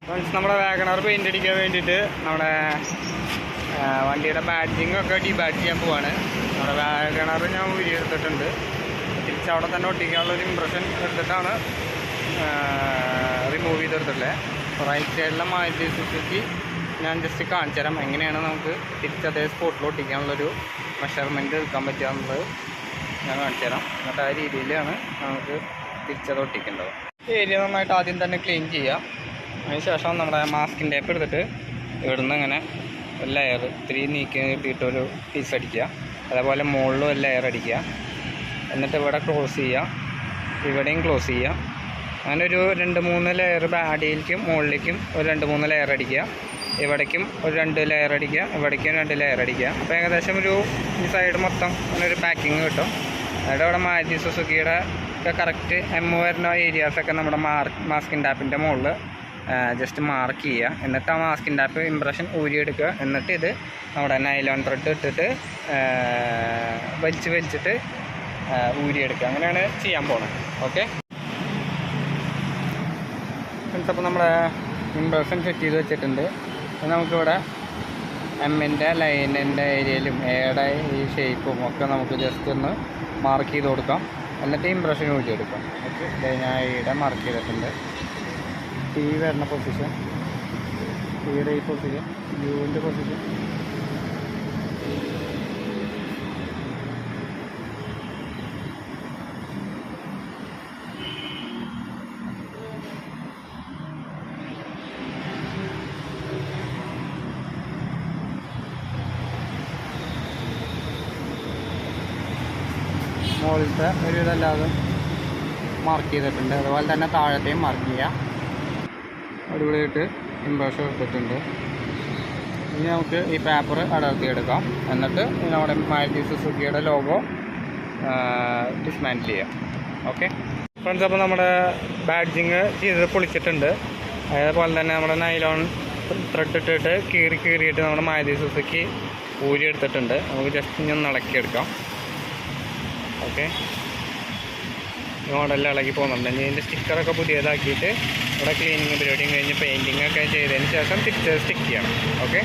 Friends, നമ്മുടെ WagonR paint അടിക്കാൻ വേണ്ടിയിട്ട് നമ്മുടെ വണ്ടിയുടെ ബാഡ്ജിങ് ഒക്കെ ഡീബാഡ്ജ് ചെയ്യാൻ പോവാണ്. നമ്മുടെ വാഗണർ ഞാൻ ഊരിയെടുത്തിട്ടുണ്ട്. തിരിച്ചവിടെ തന്നെ ഒട്ടിക്കാനുള്ളൊരു ഇംപ്രഷൻ എടുത്തിട്ടാണ് റിമൂവ് ചെയ്തെടുത്തിട്ടുള്ളത്. റൈറ്റ് സൈഡിലെ മാരുതി സുസുക്കി ഞാൻ ജസ്റ്റ് കാണിച്ചു തരാം എങ്ങനെയാണ് നമുക്ക് തിരിച്ചതേ സ്പോട്ടിൽ ഒട്ടിക്കാനുള്ളൊരു മെഷർമെൻറ്റ് എടുക്കാൻ പറ്റുക എന്നുള്ളത് ഞാൻ കാണിച്ചു തരാം. എന്നിട്ട് ആ രീതിയിലാണ് നമുക്ക് തിരിച്ചത് ഒട്ടിക്കേണ്ടത്. ഏരിയ നന്നായിട്ട് ആദ്യം തന്നെ ക്ലീൻ ചെയ്യുക. അതിനുശേഷം നമ്മുടെ മാസ്കിൻ ടേപ്പ് എടുത്തിട്ട് ഇവിടുന്ന് ഇങ്ങനെ ഒരു ലെയർ ഇത്തിരി നീക്കി കിട്ടിയിട്ടൊരു പീസ് അടിക്കുക. അതേപോലെ മുകളിലും ഒരു ലെയർ അടിക്കുക. എന്നിട്ട് ഇവിടെ ക്ലോസ് ചെയ്യുക, ഇവിടെയും ക്ലോസ് ചെയ്യുക. അങ്ങനെ ഒരു 2-3 ലെയർ അടിയിലേക്കും മുകളിലേക്കും ഒരു 2-3 ലെയർ അടിക്കുക. ഇവിടേക്കും ഒരു 2 ലെയർ അടിക്കുക, ഇവിടേക്കും 2 ലെയർ അടിക്കുക. അപ്പോൾ ഏകദേശം ഈ സൈഡ് മൊത്തം അങ്ങനെ ഒരു പാക്കിങ് കിട്ടും. അവിടെ ഇവിടെ മാരുതി സുസുക്കിയുടെ ഒക്കെ കറക്റ്റ് വരുന്ന ഏരിയാസൊക്കെ നമ്മുടെ മാസ്കിൻ ടാപ്പിൻ്റെ മുകളിൽ ജസ്റ്റ് മാർക്ക് ചെയ്യുക. എന്നിട്ട് ആ മാസ്കിൻ ടാപ്പ് ഇംപ്രഷൻ ഊരിയെടുക്കുക. എന്നിട്ട് ഇത് നമ്മുടെ നൈലോൺ ത്രെഡ് ഇട്ടിട്ട് വലിച്ചിട്ട് ഊരിയെടുക്കുക. അങ്ങനെയാണ് ചെയ്യാൻ പോകുന്നത്. ഓക്കെ ഫ്രണ്ട്സ്, അപ്പോൾ നമ്മുടെ ഇംപ്രഷൻ സെറ്റ് ചെയ്ത് വെച്ചിട്ടുണ്ട്. നമുക്കിവിടെ എമ്മിൻ്റെ ലൈനിൻ്റെ ഏരിയയിലും എയുടെ ഈ ഷേപ്പും ഒക്കെ നമുക്ക് ജസ്റ്റ് ഒന്ന് മാർക്ക് ചെയ്ത് കൊടുക്കാം. എന്നിട്ട് ഇംപ്രഷൻ ഊരിയെടുക്കാം. ഓക്കെ, ഞാൻ ഇവിടെ മാർക്ക് ചെയ്തിട്ടുണ്ട്. ടി വരുന്ന പൊസിഷൻ, ടിയുടെ ഈ പൊസിഷൻ, യുവിൻ്റെ പൊസിഷൻ, മുകളിലത്തെ ഒരു ഇതല്ലാതെ മാർക്ക് ചെയ്തിട്ടുണ്ട്. അതുപോലെ തന്നെ താഴത്തെയും മാർക്ക് ചെയ്യുക. അടിപൊളിയായിട്ട് ഇംപ്രഷൻ എടുത്തിട്ടുണ്ട്. ഇനി നമുക്ക് ഈ പേപ്പർ അടർത്തിയെടുക്കാം. എന്നിട്ട് നമ്മുടെ മാരുതി സുസുക്കിയുടെ ലോഗോ ഡിസ്മാൻറ്റിൽ ചെയ്യാം. ഓക്കെ ഫ്രണ്ട്സ്, അപ്പോൾ നമ്മുടെ ബാഡ്ജിങ് ചെയ്ത് പൊളിച്ചിട്ടുണ്ട്. അതേപോലെ തന്നെ നമ്മുടെ നൈലോൺ ത്രെഡ് ഇട്ടിട്ട് കീറിയിട്ട് നമ്മുടെ മാരുതി സുസുക്കി ഊരിയെടുത്തിട്ടുണ്ട്. നമുക്ക് ജസ്റ്റ് ഇനി ഒന്ന് ഇളക്കിയെടുക്കാം. ഓക്കെ, മോഡലിൽ ഇളകി പോകുന്നുണ്ട്. ഇനി ഇതിൻ്റെ സ്റ്റിക്കറൊക്കെ പുതിയതാക്കിയിട്ട് ഇവിടെ ക്ലീനിങ് പരിപാടിയും കഴിഞ്ഞ് പെയിൻറ്റിങ്ങൊക്കെ ചെയ്തതിന് ശേഷം തിരിച്ച് സ്റ്റിക്ക് ചെയ്യണം. ഓക്കെ.